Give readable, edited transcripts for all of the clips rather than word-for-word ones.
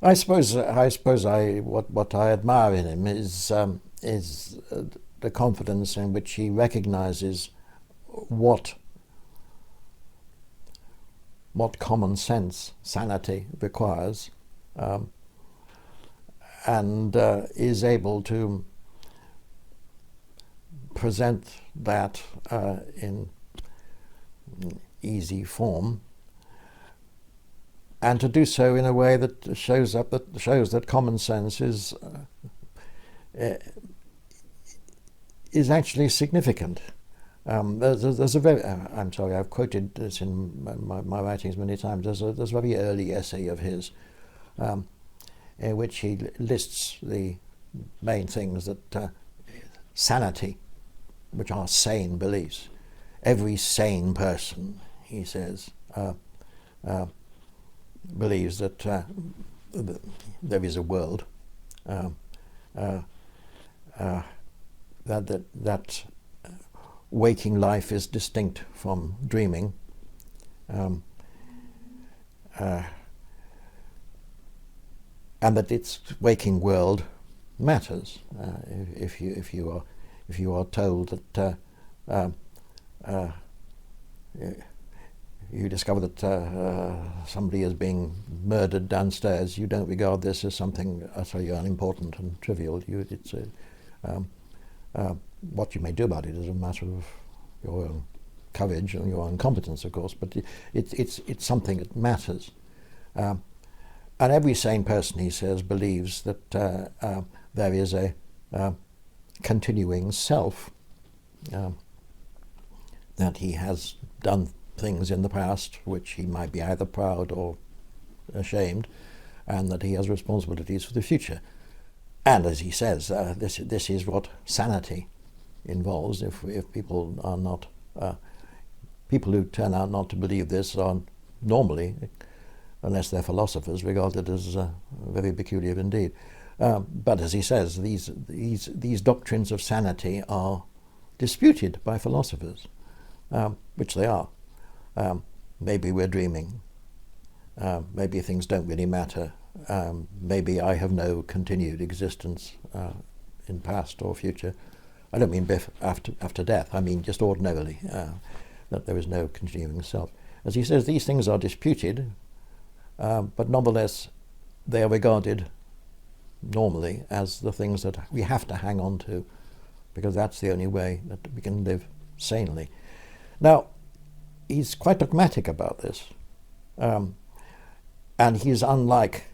What I admire in him is the confidence in which he recognizes what common sense, sanity requires, and is able to present that in easy form, and to do so in a way that shows that common sense is actually significant. There's a very I'm sorry, I've quoted this in my writings many times. There's a very early essay of his in which he lists the main things that sanity, which are sane beliefs. Every sane person, he says, believes that there is a world, that waking life is distinct from dreaming, and that its waking world matters. If you are told that you discover that somebody is being murdered downstairs, you don't regard this as something utterly unimportant and trivial. What you may do about it is a matter of your own courage and your own competence, of course, but it's something that matters. And every sane person, he says, believes that there is a continuing self, that he has done things in the past which he might be either proud or ashamed, and that he has responsibilities for the future. And as he says, this is what sanity involves. If people are not people who turn out not to believe this are normally, unless they're philosophers, regarded as very peculiar indeed. But as he says, these doctrines of sanity are disputed by philosophers, which they are. Maybe we're dreaming. Maybe things don't really matter. Maybe I have no continued existence in past or future. I don't mean after death. I mean just ordinarily, that there is no continuing self. As he says, these things are disputed, but nonetheless they are regarded normally as the things that we have to hang on to, because that's the only way that we can live sanely. Now, he's quite dogmatic about this, and he's unlike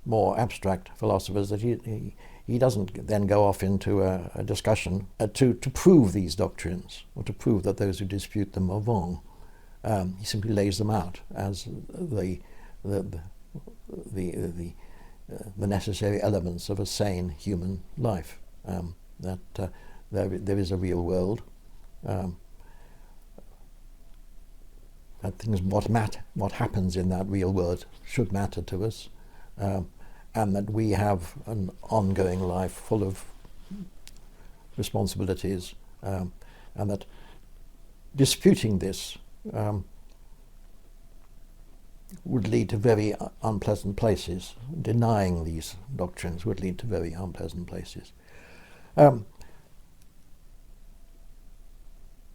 more abstract philosophers, that he doesn't then go off into a discussion to prove these doctrines or to prove that those who dispute them are wrong. He simply lays them out as the necessary elements of a sane human life. That there is a real world. That things what happens in that real world should matter to us, and that we have an ongoing life full of responsibilities, and that disputing this would lead to very unpleasant places. Denying these doctrines would lead to very unpleasant places.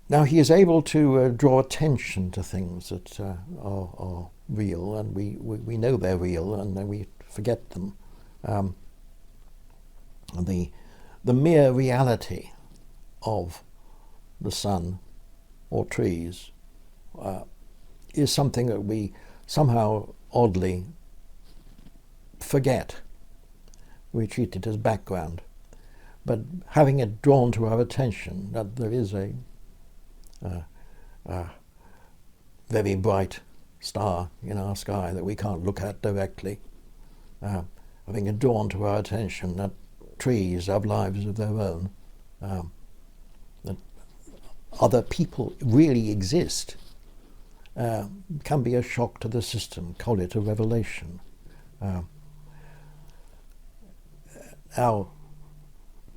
Now he is able to draw attention to things that are real, and we know they're real, and then we forget them. The mere reality of the sun or trees is something that we somehow oddly forget. We treat it as background, but having it drawn to our attention that there is a very bright star in our sky that we can't look at directly, having it drawn to our attention that trees have lives of their own, that other people really exist, can be a shock to the system. Call it a revelation. Now,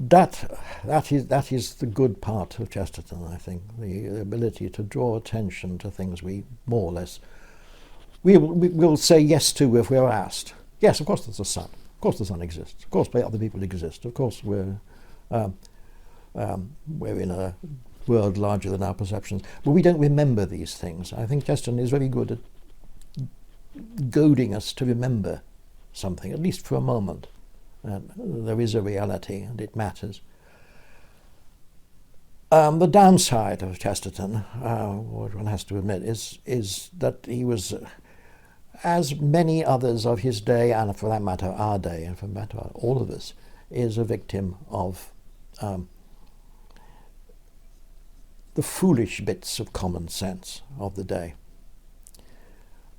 that is the good part of Chesterton, I think, the ability to draw attention to things we more or less we'll say yes to if we're asked. Yes, of course there's a sun. Of course the sun exists. Of course other people exist. Of course we're in a world larger than our perceptions. But we don't remember these things. I think Chesterton is very good at goading us to remember something, at least for a moment. There is a reality and it matters. The downside of Chesterton, what one has to admit, is that he was, as many others of his day, and for that matter our day, and for that matter all of us, is a victim of the foolish bits of common sense of the day,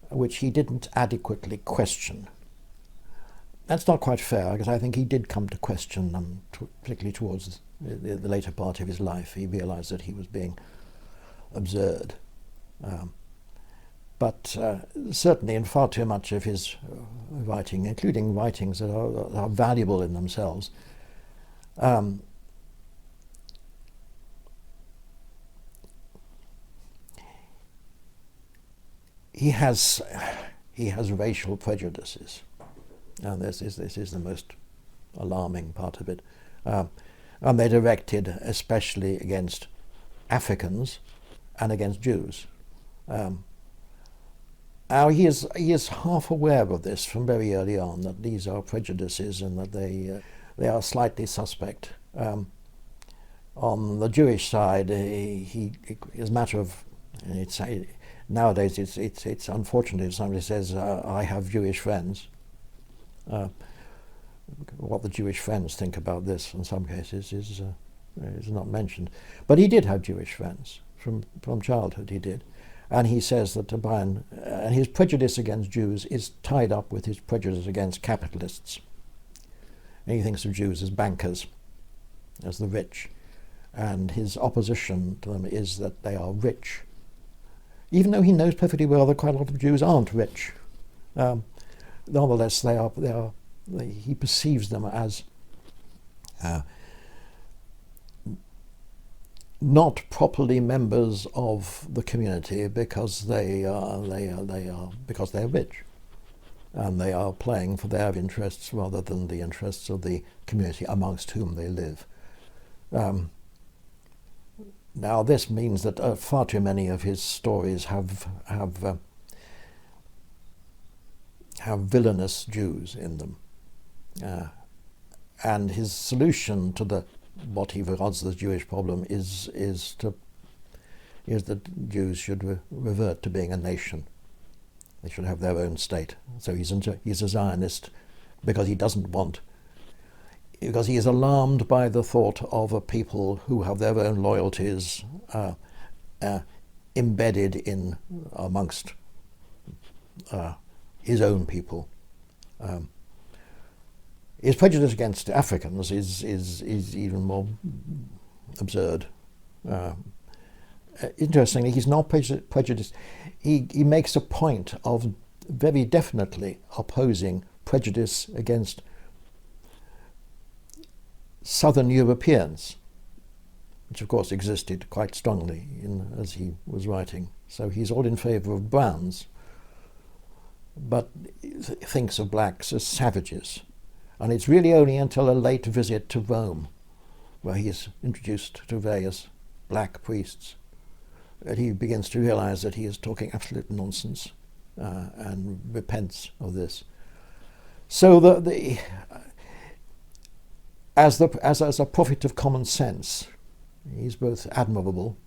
which he didn't adequately question. That's not quite fair, because I think he did come to question them, particularly towards the later part of his life. He realized that he was being absurd. But certainly in far too much of his writing, including writings that are valuable in themselves, he has racial prejudices. And this is the most alarming part of it. And they're directed especially against Africans and against Jews. Now he is half aware of this from very early on, that these are prejudices and that they are slightly suspect. On the Jewish side, he is a matter of nowadays it's unfortunate if somebody says I have Jewish friends. What the Jewish friends think about this in some cases is not mentioned. But he did have Jewish friends from childhood. He did, and he says that and his prejudice against Jews is tied up with his prejudice against capitalists. And he thinks of Jews as bankers, as the rich, and his opposition to them is that they are rich, even though he knows perfectly well that quite a lot of Jews aren't rich. Nonetheless, he perceives them as not properly members of the community because because they're rich, and they are playing for their interests rather than the interests of the community amongst whom they live. Now, this means that far too many of his stories have villainous Jews in them, and his solution to what he regards as the Jewish problem is that Jews should revert to being a nation. They should have their own state. So he's a Zionist because he is alarmed by the thought of a people who have their own loyalties embedded in amongst his own people. His prejudice against Africans is even more absurd. Interestingly, he's not prejudiced. He makes a point of very definitely opposing prejudice against Southern Europeans, which of course existed quite strongly as he was writing. So he's all in favour of browns, but thinks of blacks as savages. And it's really only until a late visit to Rome, where he is introduced to various black priests, that he begins to realise that he is talking absolute nonsense and repents of this. So as a prophet of common sense, he's both admirable,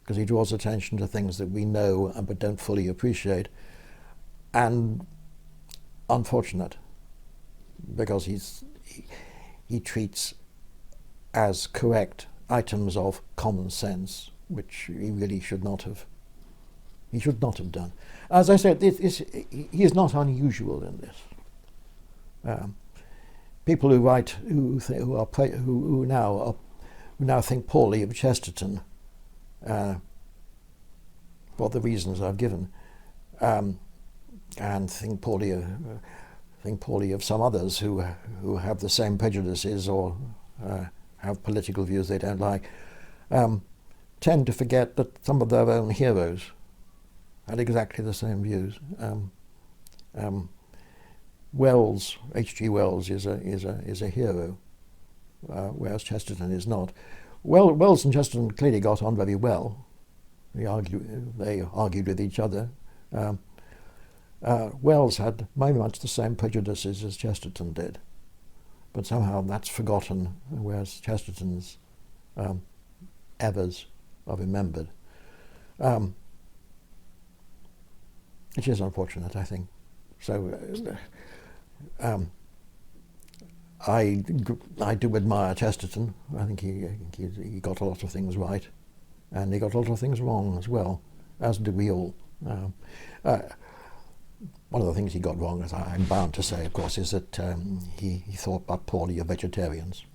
because he draws attention to things that we know but don't fully appreciate, and unfortunate, because he treats as correct items of common sense which he really should not have done. As I said, he is not unusual in this. People who write who now think poorly of Chesterton for the reasons I've given, and think poorly of some others who have the same prejudices or have political views they don't like, tend to forget that some of their own heroes had exactly the same views. Wells, H.G. Wells, is a hero, whereas Chesterton is not. Wells and Chesterton clearly got on very well. They argued with each other. Wells had very much the same prejudices as Chesterton did, but somehow that's forgotten, whereas Chesterton's errors are remembered. Which is unfortunate, I think. So I do admire Chesterton. I think he got a lot of things right, and he got a lot of things wrong as well, as do we all. One of the things he got wrong, as I'm bound to say, of course, is that he thought but poorly of vegetarians.